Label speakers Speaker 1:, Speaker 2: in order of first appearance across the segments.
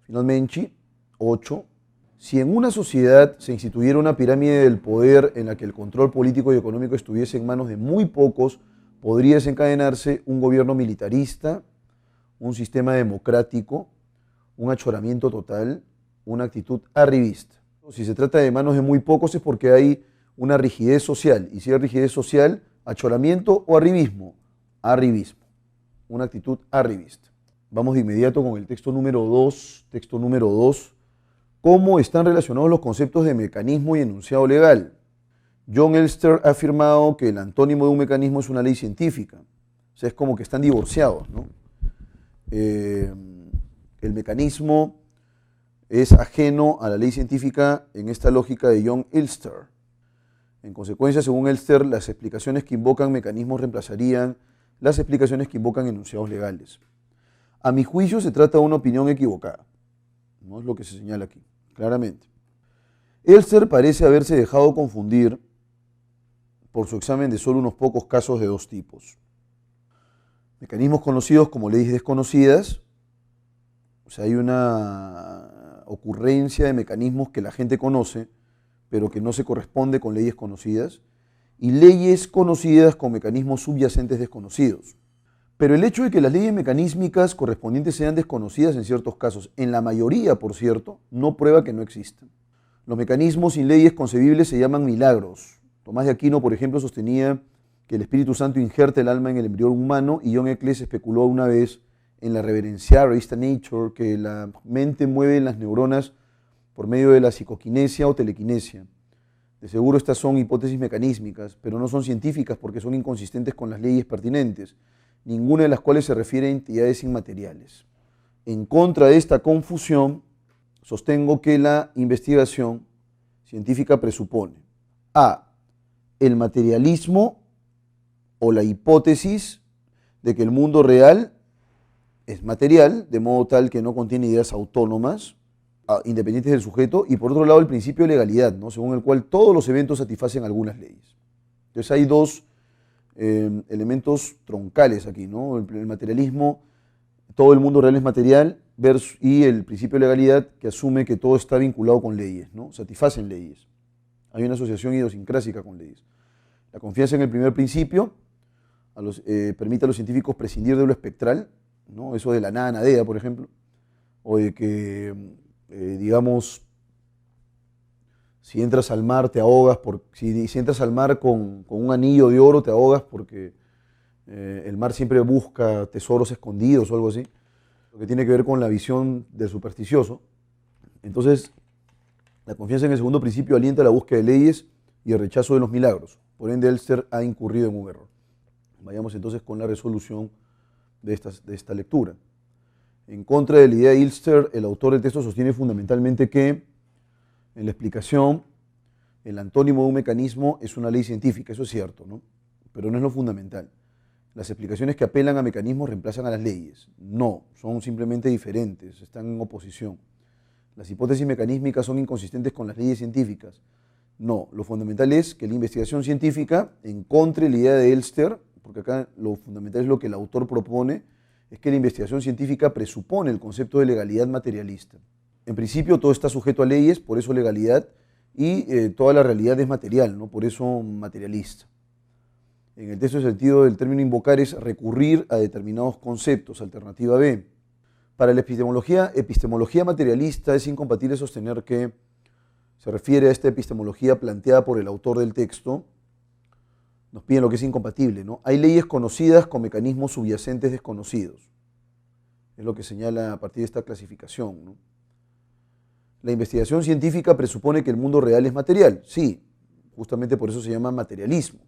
Speaker 1: Finalmente, 8. Si en una sociedad se instituyera una pirámide del poder en la que el control político y económico estuviese en manos de muy pocos, podría desencadenarse un gobierno militarista, un sistema democrático, un achoramiento total, una actitud arribista. Si se trata de manos de muy pocos es porque hay una rigidez social, y si hay rigidez social, achoramiento o arribismo, arribismo, una actitud arribista. Vamos de inmediato con el texto número 2, ¿Cómo están relacionados los conceptos de mecanismo y enunciado legal? John Elster ha afirmado que el antónimo de un mecanismo es una ley científica. O sea, es como que están divorciados, ¿no? El mecanismo es ajeno a la ley científica en esta lógica de John Elster. En consecuencia, según Elster, las explicaciones que invocan mecanismos reemplazarían las explicaciones que invocan enunciados legales. A mi juicio, se trata de una opinión equivocada. No es lo que se señala aquí, claramente. Elster parece haberse dejado confundir por su examen de solo unos pocos casos de dos tipos. Mecanismos conocidos como leyes desconocidas, o sea, hay una ocurrencia de mecanismos que la gente conoce, pero que no se corresponde con leyes conocidas, y leyes conocidas con mecanismos subyacentes desconocidos. Pero el hecho de que las leyes mecanísmicas correspondientes sean desconocidas en ciertos casos, en la mayoría, por cierto, no prueba que no existan. Los mecanismos sin leyes concebibles se llaman milagros. Tomás de Aquino, por ejemplo, sostenía que el Espíritu Santo injerta el alma en el embrión humano, y John Eccles especuló una vez en la reverenciada revista Nature que la mente mueve las neuronas por medio de la psicoquinesia o telequinesia. De seguro estas son hipótesis mecanísmicas, pero no son científicas porque son inconsistentes con las leyes pertinentes, ninguna de las cuales se refiere a entidades inmateriales. En contra de esta confusión, sostengo que la investigación científica presupone a. El materialismo o la hipótesis de que el mundo real es material, de modo tal que no contiene ideas autónomas, independientes del sujeto, y por otro lado el principio de legalidad, ¿no? Según el cual todos los eventos satisfacen algunas leyes. Entonces hay dos elementos troncales aquí, ¿no? El materialismo, todo el mundo real es material, y el principio de legalidad que asume que todo está vinculado con leyes, ¿no? Satisfacen leyes. Hay una asociación idiosincrásica con leyes. La confianza en el primer principio permite a los científicos prescindir de lo espectral, ¿no? Eso de la nada nadea, por ejemplo, o de que, digamos, si entras al mar te ahogas, si entras al mar con un anillo de oro te ahogas porque el mar siempre busca tesoros escondidos o algo así, lo que tiene que ver con la visión del supersticioso. Entonces, la confianza en el segundo principio alienta la búsqueda de leyes y el rechazo de los milagros. Por ende, Elster ha incurrido en un error. Vayamos entonces con la resolución de esta lectura. En contra de la idea de Elster, el autor del texto sostiene fundamentalmente que en la explicación el antónimo de un mecanismo es una ley científica, eso es cierto, ¿no? Pero no es lo fundamental. Las explicaciones que apelan a mecanismos reemplazan a las leyes. No, son simplemente diferentes, están en oposición. Las hipótesis mecanísmicas son inconsistentes con las leyes científicas. No, lo fundamental es que la investigación científica encontre la idea de Elster, porque acá lo fundamental es lo que el autor propone, es que la investigación científica presupone el concepto de legalidad materialista. En principio todo está sujeto a leyes, por eso legalidad, y toda la realidad es material, ¿no? Por eso materialista. En el texto, el sentido del término invocar es recurrir a determinados conceptos, alternativa B. Para la epistemología materialista es incompatible sostener que se refiere a esta epistemología planteada por el autor del texto. Nos piden lo que es incompatible, ¿no? Hay leyes conocidas con mecanismos subyacentes desconocidos. Es lo que señala a partir de esta clasificación, ¿no? La investigación científica presupone que el mundo real es material. Sí, justamente por eso se llama materialismo.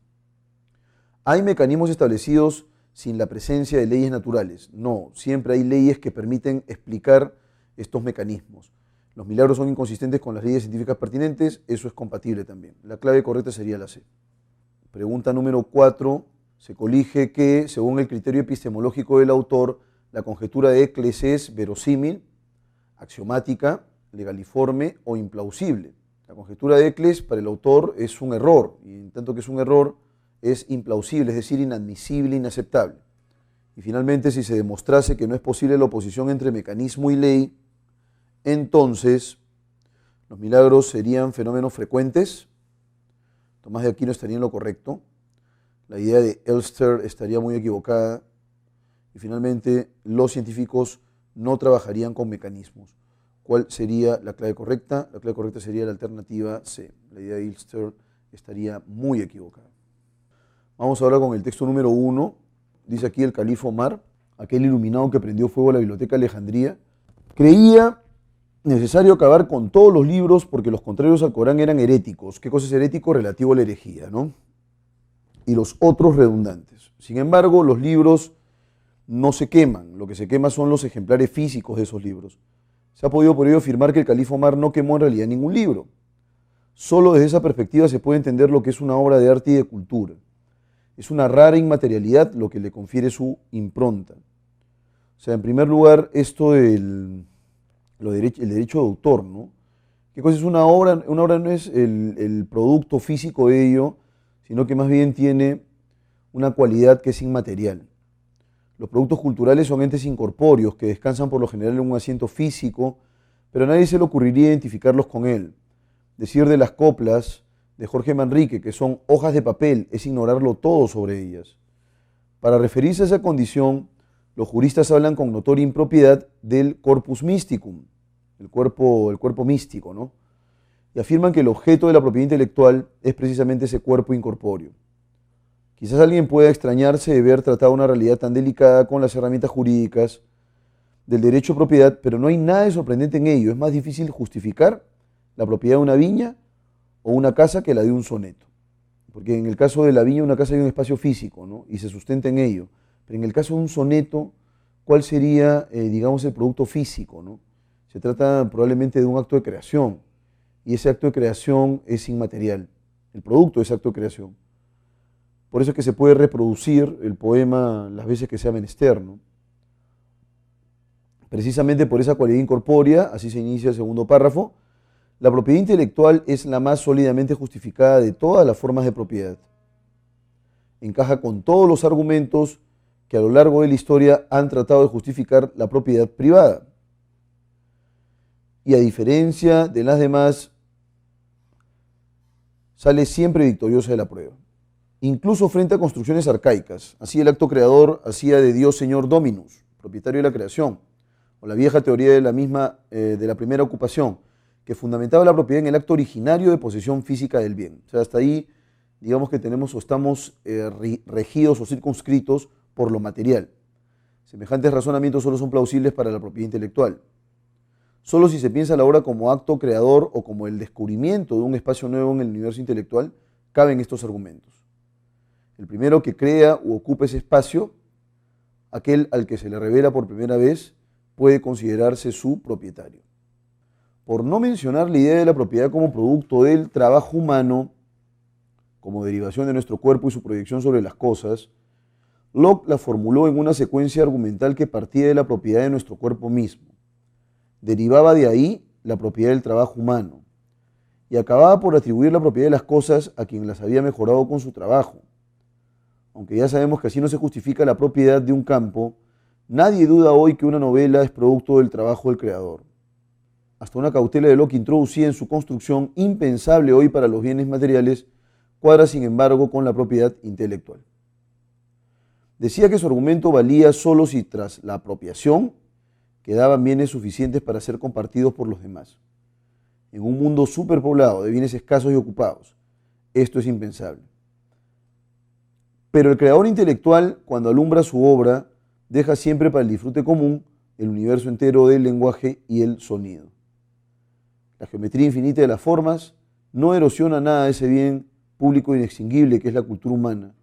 Speaker 1: ¿Hay mecanismos establecidos sin la presencia de leyes naturales? No, siempre hay leyes que permiten explicar estos mecanismos. Los milagros son inconsistentes con las leyes científicas pertinentes, eso es compatible también. La clave correcta sería la C. Pregunta número 4. Se colige que, según el criterio epistemológico del autor, la conjetura de Eccles es verosímil, axiomática, legaliforme o implausible. La conjetura de Eccles para el autor es un error, y en tanto que es un error, es implausible, es decir, inadmisible, inaceptable. Y finalmente, si se demostrase que no es posible la oposición entre mecanismo y ley, entonces los milagros serían fenómenos frecuentes. Tomás de Aquino estaría en lo correcto. La idea de Elster estaría muy equivocada. Y finalmente, los científicos no trabajarían con mecanismos. ¿Cuál sería la clave correcta? La clave correcta sería la alternativa C. La idea de Elster estaría muy equivocada. Vamos ahora con el texto número 1. Dice aquí el califa Omar, aquel iluminado que prendió fuego a la biblioteca de Alejandría, creía necesario acabar con todos los libros porque los contrarios al Corán eran heréticos. ¿Qué cosa es herético? Relativo a la herejía, ¿no? Y los otros redundantes. Sin embargo, los libros no se queman, lo que se quema son los ejemplares físicos de esos libros. Se ha podido por ello afirmar que el califa Omar no quemó en realidad ningún libro. Solo desde esa perspectiva se puede entender lo que es una obra de arte y de cultura. Es una rara inmaterialidad lo que le confiere su impronta. O sea, en primer lugar, esto del el derecho de autor, ¿no? ¿Qué cosa es una obra? Una obra no es el producto físico de ello, sino que más bien tiene una cualidad que es inmaterial. Los productos culturales son entes incorpóreos que descansan por lo general en un asiento físico, pero a nadie se le ocurriría identificarlos con él. Decir de las coplas de Jorge Manrique que son hojas de papel es ignorarlo todo sobre ellas. Para referirse a esa condición, los juristas hablan con notoria impropiedad del corpus mysticum, el cuerpo místico, ¿no? Y afirman que el objeto de la propiedad intelectual es precisamente ese cuerpo incorpóreo. Quizás alguien pueda extrañarse de ver tratado una realidad tan delicada con las herramientas jurídicas del derecho a propiedad, pero no hay nada de sorprendente en ello. Es más difícil justificar la propiedad de una viña o una casa que la de un soneto. Porque en el caso de la viña, una casa hay un espacio físico, ¿no? Y se sustenta en ello. Pero en el caso de un soneto, ¿cuál sería, digamos, el producto físico, ¿no? Se trata probablemente de un acto de creación, y ese acto de creación es inmaterial, el producto de ese acto de creación. Por eso es que se puede reproducir el poema las veces que sea menester, ¿no? Precisamente por esa cualidad incorpórea, así se inicia el segundo párrafo, la propiedad intelectual es la más sólidamente justificada de todas las formas de propiedad. Encaja con todos los argumentos que a lo largo de la historia han tratado de justificar la propiedad privada. Y a diferencia de las demás, sale siempre victoriosa de la prueba. Incluso frente a construcciones arcaicas. Así el acto creador hacía de Dios Señor Dominus, propietario de la creación, o la vieja teoría de la primera ocupación, que fundamentaba la propiedad en el acto originario de posesión física del bien. O sea, hasta ahí, digamos que tenemos o estamos regidos o circunscritos por lo material. Semejantes razonamientos solo son plausibles para la propiedad intelectual. Solo si se piensa la obra como acto creador o como el descubrimiento de un espacio nuevo en el universo intelectual, caben estos argumentos. El primero que crea u ocupa ese espacio, aquel al que se le revela por primera vez, puede considerarse su propietario. Por no mencionar la idea de la propiedad como producto del trabajo humano, como derivación de nuestro cuerpo y su proyección sobre las cosas, Locke la formuló en una secuencia argumental que partía de la propiedad de nuestro cuerpo mismo. Derivaba de ahí la propiedad del trabajo humano y acababa por atribuir la propiedad de las cosas a quien las había mejorado con su trabajo. Aunque ya sabemos que así no se justifica la propiedad de un campo, nadie duda hoy que una novela es producto del trabajo del creador. Hasta una cautela de Locke introducida en su construcción, impensable hoy para los bienes materiales, cuadra sin embargo con la propiedad intelectual. Decía que su argumento valía solo si tras la apropiación quedaban bienes suficientes para ser compartidos por los demás. En un mundo superpoblado de bienes escasos y ocupados, esto es impensable. Pero el creador intelectual, cuando alumbra su obra, deja siempre para el disfrute común el universo entero del lenguaje y el sonido. La geometría infinita de las formas no erosiona nada de ese bien público inextinguible que es la cultura humana.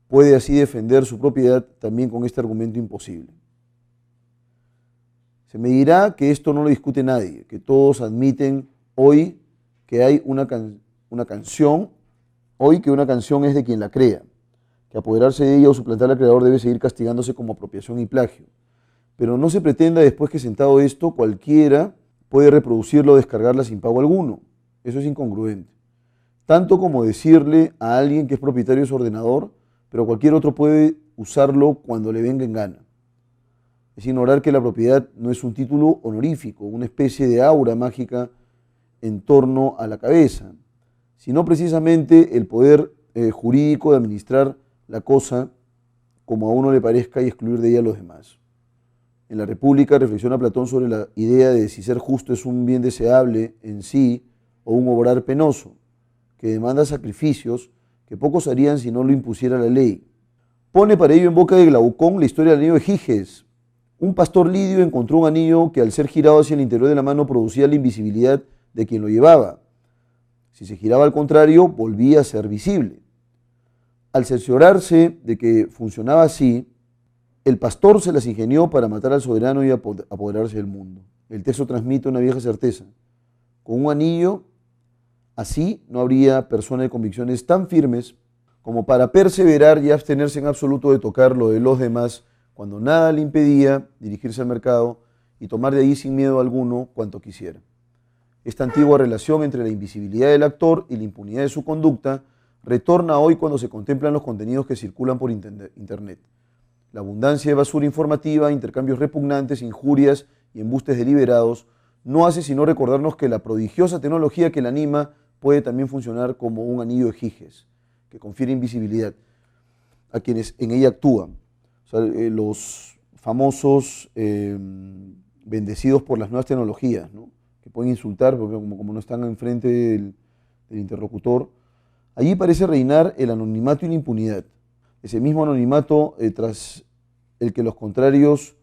Speaker 1: Puede así defender su propiedad también con este argumento imposible. Se me dirá que esto no lo discute nadie, que todos admiten hoy que hay una canción, hoy que una canción es de quien la crea, que apoderarse de ella o suplantar al creador debe seguir castigándose como apropiación y plagio. Pero no se pretenda después que sentado esto, cualquiera puede reproducirlo o descargarla sin pago alguno. Eso es incongruente. Tanto como decirle a alguien que es propietario de su ordenador, pero cualquier otro puede usarlo cuando le venga en gana. Es ignorar que la propiedad no es un título honorífico, una especie de aura mágica en torno a la cabeza, sino precisamente el poder jurídico de administrar la cosa como a uno le parezca y excluir de ella a los demás. En la República reflexiona Platón sobre la idea de si ser justo es un bien deseable en sí o un obrar penoso, que demanda sacrificios que pocos harían si no lo impusiera la ley. Pone para ello en boca de Glaucón la historia del anillo de Giges. Un pastor lidio encontró un anillo que al ser girado hacia el interior de la mano producía la invisibilidad de quien lo llevaba. Si se giraba al contrario, volvía a ser visible. Al cerciorarse de que funcionaba así, el pastor se las ingenió para matar al soberano y apoderarse del mundo. El texto transmite una vieja certeza. Con un anillo, así no habría persona de convicciones tan firmes como para perseverar y abstenerse en absoluto de tocar lo de los demás cuando nada le impedía dirigirse al mercado y tomar de ahí sin miedo alguno cuanto quisiera. Esta antigua relación entre la invisibilidad del actor y la impunidad de su conducta retorna hoy cuando se contemplan los contenidos que circulan por Internet. La abundancia de basura informativa, intercambios repugnantes, injurias y embustes deliberados no hace sino recordarnos que la prodigiosa tecnología que la anima puede también funcionar como un anillo de Giges, que confiere invisibilidad a quienes en ella actúan. O sea, los famosos bendecidos por las nuevas tecnologías, ¿no? Que pueden insultar, porque como no están enfrente del interlocutor, allí parece reinar el anonimato y la impunidad. Ese mismo anonimato tras el que los contrarios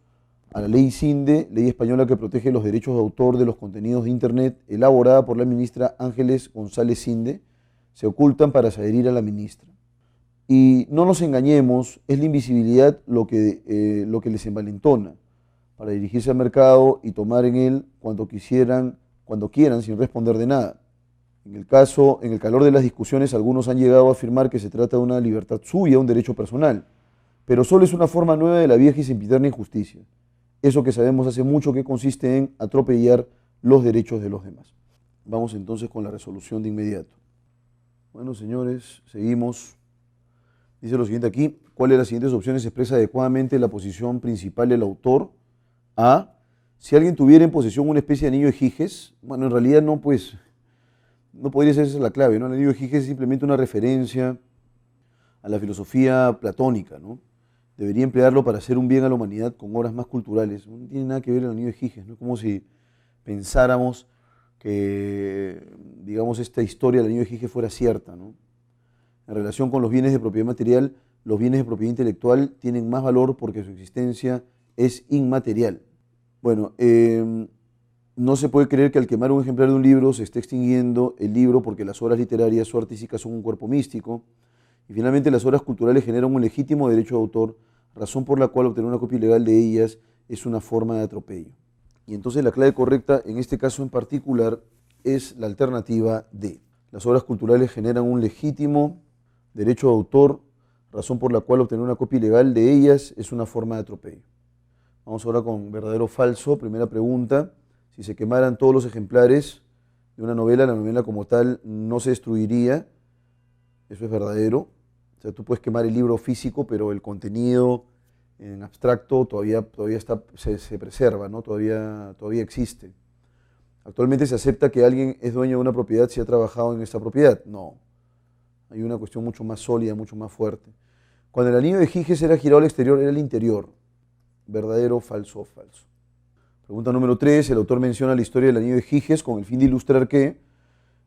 Speaker 1: a la ley CINDE, ley española que protege los derechos de autor de los contenidos de Internet, elaborada por la ministra Ángeles González Cinde, se ocultan para adherir a la ministra. Y no nos engañemos, es la invisibilidad lo que les envalentona para dirigirse al mercado y tomar en él cuando quieran, sin responder de nada. En el calor de las discusiones, algunos han llegado a afirmar que se trata de una libertad suya, un derecho personal, pero solo es una forma nueva de la vieja y sempiterna injusticia. Eso que sabemos hace mucho que consiste en atropellar los derechos de los demás. Vamos entonces con la resolución de inmediato. Bueno, señores, seguimos. Dice lo siguiente aquí: ¿cuál de las siguientes opciones expresa adecuadamente la posición principal del autor? A. Si alguien tuviera en posesión una especie de anillo de Giges, bueno, en realidad no podría ser esa la clave, ¿no? El anillo de Giges es simplemente una referencia a la filosofía platónica, ¿no? Debería emplearlo para hacer un bien a la humanidad con obras más culturales. No tiene nada que ver el anillo de Giges, ¿no? Como si pensáramos que, digamos, esta historia del anillo de Giges fuera cierta, ¿no? En relación con los bienes de propiedad material, los bienes de propiedad intelectual tienen más valor porque su existencia es inmaterial. Bueno, no se puede creer que al quemar un ejemplar de un libro se esté extinguiendo el libro porque las obras literarias o artísticas son un cuerpo místico. Y finalmente las obras culturales generan un legítimo derecho de autor, razón por la cual obtener una copia ilegal de ellas es una forma de atropello. Y entonces la clave correcta en este caso en particular es la alternativa D. Las obras culturales generan un legítimo derecho de autor, razón por la cual obtener una copia ilegal de ellas es una forma de atropello. Vamos ahora con verdadero o falso. Primera pregunta: si se quemaran todos los ejemplares de una novela, la novela como tal no se destruiría. Eso es verdadero. O sea, tú puedes quemar el libro físico, pero el contenido en abstracto todavía se preserva, ¿no? Todavía existe. Actualmente se acepta que alguien es dueño de una propiedad si ha trabajado en esa propiedad. No. Hay una cuestión mucho más sólida, mucho más fuerte. Cuando el anillo de Giges era girado al exterior, era el interior. ¿Verdadero, falso o falso? Pregunta número 3. El autor menciona la historia del anillo de Giges con el fin de ilustrar que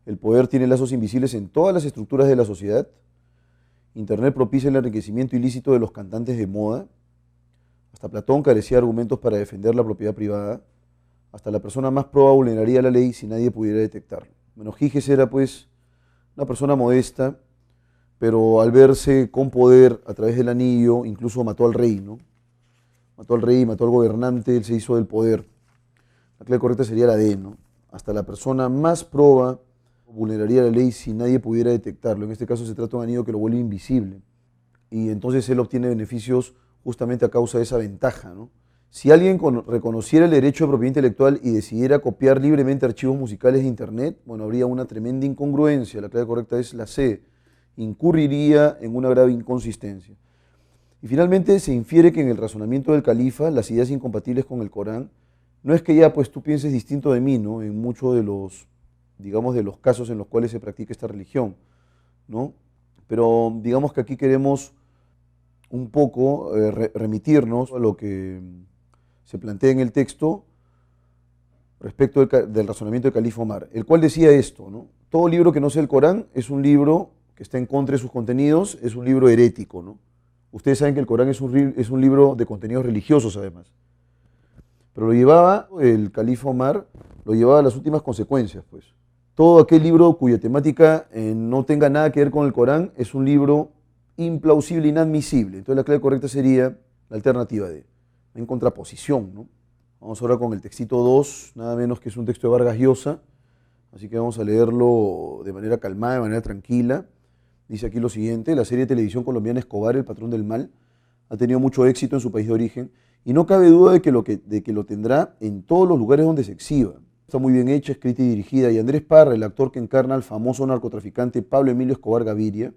Speaker 1: el poder tiene lazos invisibles en todas las estructuras de la sociedad. Internet propicia el enriquecimiento ilícito de los cantantes de moda. Hasta Platón carecía de argumentos para defender la propiedad privada. Hasta la persona más proba vulneraría la ley si nadie pudiera detectarlo. Bueno, Giges era pues una persona modesta, pero al verse con poder a través del anillo, incluso mató al rey, ¿no? Mató al rey, mató al gobernante, él se hizo del poder. La clave correcta sería la D, ¿no? Hasta la persona más proba vulneraría la ley si nadie pudiera detectarlo. En este caso se trata de un anillo que lo vuelve invisible. Y entonces él obtiene beneficios justamente a causa de esa ventaja, ¿no? Si alguien reconociera el derecho de propiedad intelectual y decidiera copiar libremente archivos musicales de Internet, bueno, habría una tremenda incongruencia. La clave correcta es la C. Incurriría en una grave inconsistencia. Y finalmente se infiere que en el razonamiento del califa, las ideas incompatibles con el Corán, no es que ya pues tú pienses distinto de mí, ¿no? En muchos de los, digamos, de los casos en los cuales se practica esta religión, ¿no? Pero digamos que aquí queremos un poco remitirnos a lo que se plantea en el texto respecto del razonamiento del califa Omar, el cual decía esto, ¿no? Todo libro que no sea el Corán es un libro que está en contra de sus contenidos, es un libro herético, ¿no? Ustedes saben que el Corán es un libro de contenidos religiosos además. Pero lo llevaba, el califa Omar, lo llevaba a las últimas consecuencias, pues. Todo aquel libro cuya temática no tenga nada que ver con el Corán es un libro implausible, inadmisible. Entonces la clave correcta sería la alternativa D, en contraposición, ¿no? Vamos ahora con el textito 2, nada menos que es un texto de Vargas Llosa, así que vamos a leerlo de manera calmada, de manera tranquila. Dice aquí lo siguiente: la serie de televisión colombiana Escobar, el patrón del mal, ha tenido mucho éxito en su país de origen y no cabe duda de que lo tendrá en todos los lugares donde se exhiba. Está muy bien hecha, escrita y dirigida, y Andrés Parra, el actor que encarna al famoso narcotraficante Pablo Emilio Escobar Gaviria,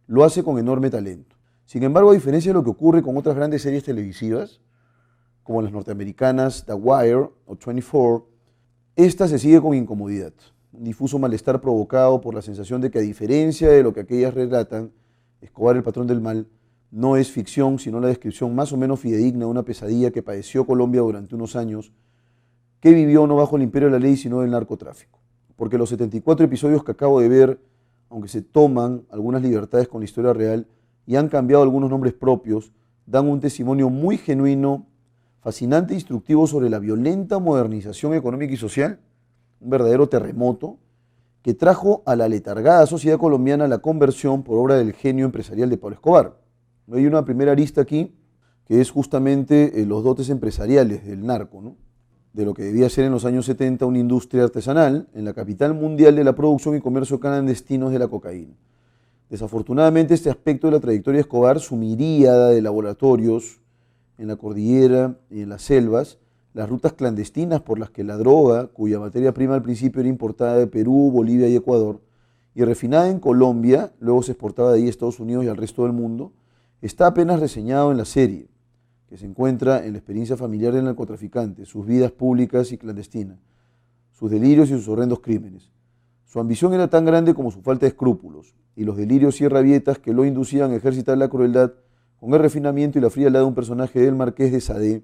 Speaker 1: lo hace con enorme talento. Sin embargo, a diferencia de lo que ocurre con otras grandes series televisivas, como las norteamericanas The Wire o 24, esta se sigue con incomodidad. Un difuso malestar provocado por la sensación de que, a diferencia de lo que aquellas relatan, Escobar, el patrón del mal, no es ficción, sino la descripción más o menos fidedigna de una pesadilla que padeció Colombia durante unos años, que vivió no bajo el imperio de la ley, sino del narcotráfico. Porque los 74 episodios que acabo de ver, aunque se toman algunas libertades con la historia real y han cambiado algunos nombres propios, dan un testimonio muy genuino, fascinante e instructivo sobre la violenta modernización económica y social, un verdadero terremoto, que trajo a la letargada sociedad colombiana la conversión por obra del genio empresarial de Pablo Escobar. Hay una primera arista aquí, que es justamente los dotes empresariales del narco, ¿no? De lo que debía ser en los años 70 una industria artesanal en la capital mundial de la producción y comercio clandestinos de la cocaína. Desafortunadamente, este aspecto de la trayectoria de Escobar, su miríada de laboratorios en la cordillera y en las selvas, las rutas clandestinas por las que la droga, cuya materia prima al principio era importada de Perú, Bolivia y Ecuador, y refinada en Colombia, luego se exportaba de ahí a Estados Unidos y al resto del mundo, está apenas reseñado en la serie, que se encuentra en la experiencia familiar del narcotraficante, sus vidas públicas y clandestinas, sus delirios y sus horrendos crímenes. Su ambición era tan grande como su falta de escrúpulos, y los delirios y rabietas que lo inducían a ejercitar la crueldad con el refinamiento y la frialdad de un personaje del Marqués de Sade,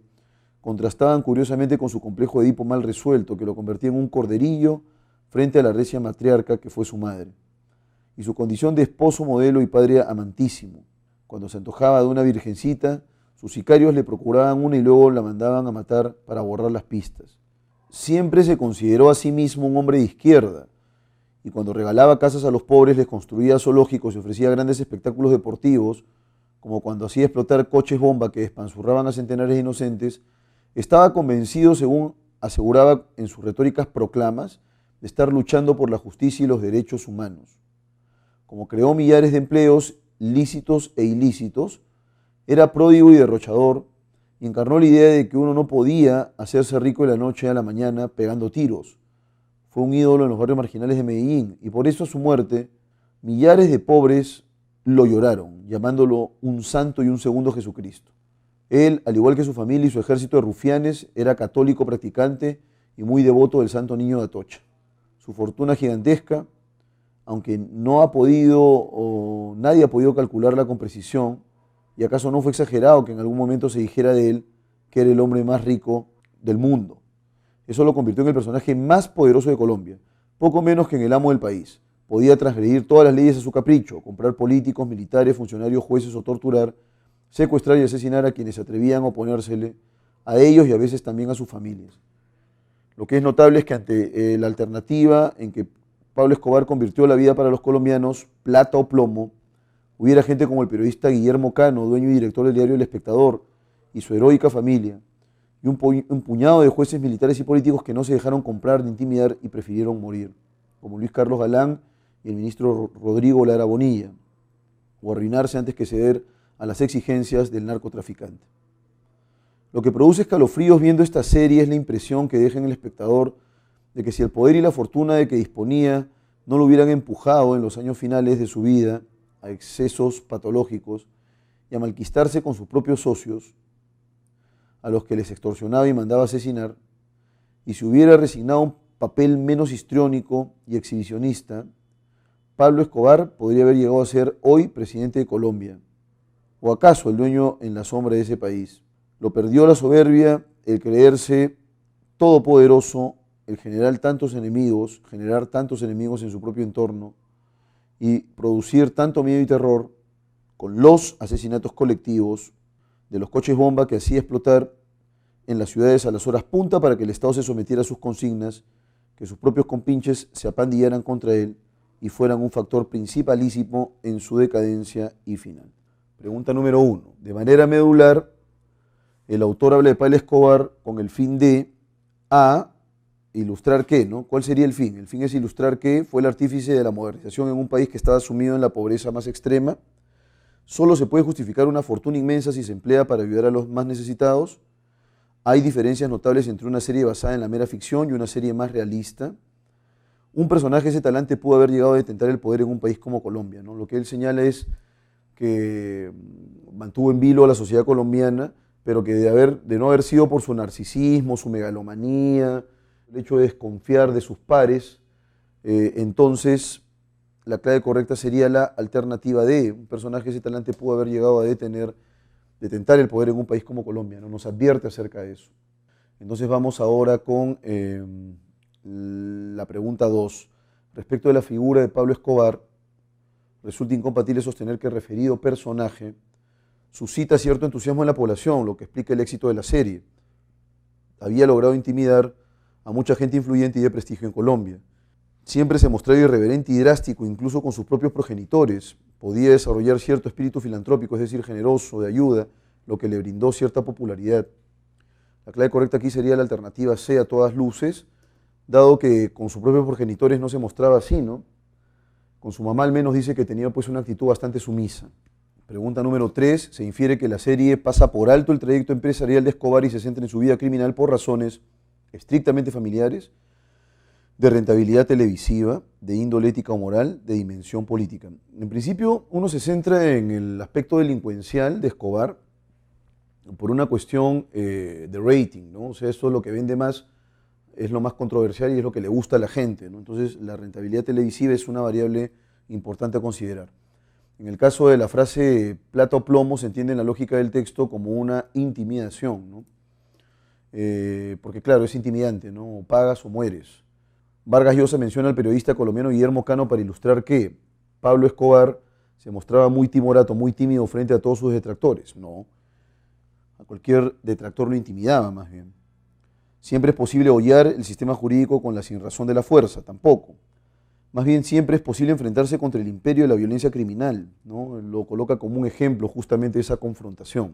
Speaker 1: contrastaban curiosamente con su complejo de Edipo mal resuelto, que lo convertía en un corderillo frente a la recia matriarca que fue su madre, y su condición de esposo modelo y padre amantísimo. Cuando se antojaba de una virgencita, sus sicarios le procuraban una y luego la mandaban a matar para borrar las pistas. Siempre se consideró a sí mismo un hombre de izquierda, y cuando regalaba casas a los pobres, les construía zoológicos y ofrecía grandes espectáculos deportivos, como cuando hacía explotar coches bomba que despanzurraban a centenares de inocentes, estaba convencido, según aseguraba en sus retóricas proclamas, de estar luchando por la justicia y los derechos humanos. Como creó millares de empleos lícitos e ilícitos, era pródigo y derrochador, y encarnó la idea de que uno no podía hacerse rico de la noche a la mañana pegando tiros. Fue un ídolo en los barrios marginales de Medellín, y por eso a su muerte, millares de pobres lo lloraron, llamándolo un santo y un segundo Jesucristo. Él, al igual que su familia y su ejército de rufianes, era católico practicante y muy devoto del Santo Niño de Atocha. Su fortuna gigantesca, aunque nadie ha podido calcularla con precisión, y acaso no fue exagerado que en algún momento se dijera de él que era el hombre más rico del mundo. Eso lo convirtió en el personaje más poderoso de Colombia, poco menos que en el amo del país. Podía transgredir todas las leyes a su capricho, comprar políticos, militares, funcionarios, jueces o torturar, secuestrar y asesinar a quienes se atrevían a oponérsele, a ellos y a veces también a sus familias. Lo que es notable es que ante la alternativa en que Pablo Escobar convirtió la vida para los colombianos, plata o plomo, hubiera gente como el periodista Guillermo Cano, dueño y director del diario El Espectador, y su heroica familia, y un puñado de jueces militares y políticos que no se dejaron comprar ni intimidar y prefirieron morir, como Luis Carlos Galán y el ministro Rodrigo Lara Bonilla, o arruinarse antes que ceder a las exigencias del narcotraficante. Lo que produce escalofríos viendo esta serie es la impresión que deja en el espectador de que si el poder y la fortuna de que disponía no lo hubieran empujado en los años finales de su vida a excesos patológicos, y a malquistarse con sus propios socios, a los que les extorsionaba y mandaba asesinar, y si hubiera resignado un papel menos histriónico y exhibicionista, Pablo Escobar podría haber llegado a ser hoy presidente de Colombia, o acaso el dueño en la sombra de ese país. Lo perdió la soberbia, el creerse todopoderoso, el generar tantos enemigos en su propio entorno y producir tanto miedo y terror con los asesinatos colectivos de los coches bomba que hacía explotar en las ciudades a las horas punta para que el Estado se sometiera a sus consignas, que sus propios compinches se apandillaran contra él y fueran un factor principalísimo en su decadencia y final. Pregunta número 1. De manera medular, el autor habla de Pablo Escobar con el fin de A, ilustrar qué, ¿no? ¿Cuál sería el fin? El fin es ilustrar que fue el artífice de la modernización en un país que estaba sumido en la pobreza más extrema. Solo se puede justificar una fortuna inmensa si se emplea para ayudar a los más necesitados. Hay diferencias notables entre una serie basada en la mera ficción y una serie más realista. Un personaje de ese talante pudo haber llegado a detentar el poder en un país como Colombia, ¿no? Lo que él señala es que mantuvo en vilo a la sociedad colombiana, pero que de no haber sido por su narcisismo, su megalomanía, el hecho de desconfiar de sus pares, entonces la clave correcta sería la alternativa D. Un personaje de ese talante pudo haber llegado a detentar el poder en un país como Colombia, ¿no? Nos advierte acerca de eso. Entonces vamos ahora con la pregunta 2. Respecto de la figura de Pablo Escobar, resulta incompatible sostener que el referido personaje suscita cierto entusiasmo en la población, lo que explica el éxito de la serie. Había logrado intimidar a mucha gente influyente y de prestigio en Colombia. Siempre se mostraba irreverente y drástico, incluso con sus propios progenitores. Podía desarrollar cierto espíritu filantrópico, es decir, generoso, de ayuda, lo que le brindó cierta popularidad. La clave correcta aquí sería la alternativa C a todas luces, dado que con sus propios progenitores no se mostraba así, ¿no? Con su mamá al menos dice que tenía pues una actitud bastante sumisa. Pregunta número 3. Se infiere que la serie pasa por alto el trayecto empresarial de Escobar y se centra en su vida criminal por razones estrictamente familiares, de rentabilidad televisiva, de índole ética o moral, de dimensión política. En principio, uno se centra en el aspecto delincuencial de Escobar por una cuestión de rating, ¿no? O sea, esto es lo que vende más, es lo más controversial y es lo que le gusta a la gente, ¿no? Entonces, la rentabilidad televisiva es una variable importante a considerar. En el caso de la frase plata o plomo, se entiende en la lógica del texto como una intimidación, ¿no? Porque claro, es intimidante, ¿no? O pagas o mueres. Vargas Llosa menciona al periodista colombiano Guillermo Cano para ilustrar que Pablo Escobar se mostraba muy timorato, muy tímido frente a todos sus detractores. No, a cualquier detractor lo intimidaba más bien. Siempre es posible hollar el sistema jurídico con la sinrazón de la fuerza, tampoco. Más bien siempre es posible enfrentarse contra el imperio de la violencia criminal, ¿no? Lo coloca como un ejemplo justamente de esa confrontación.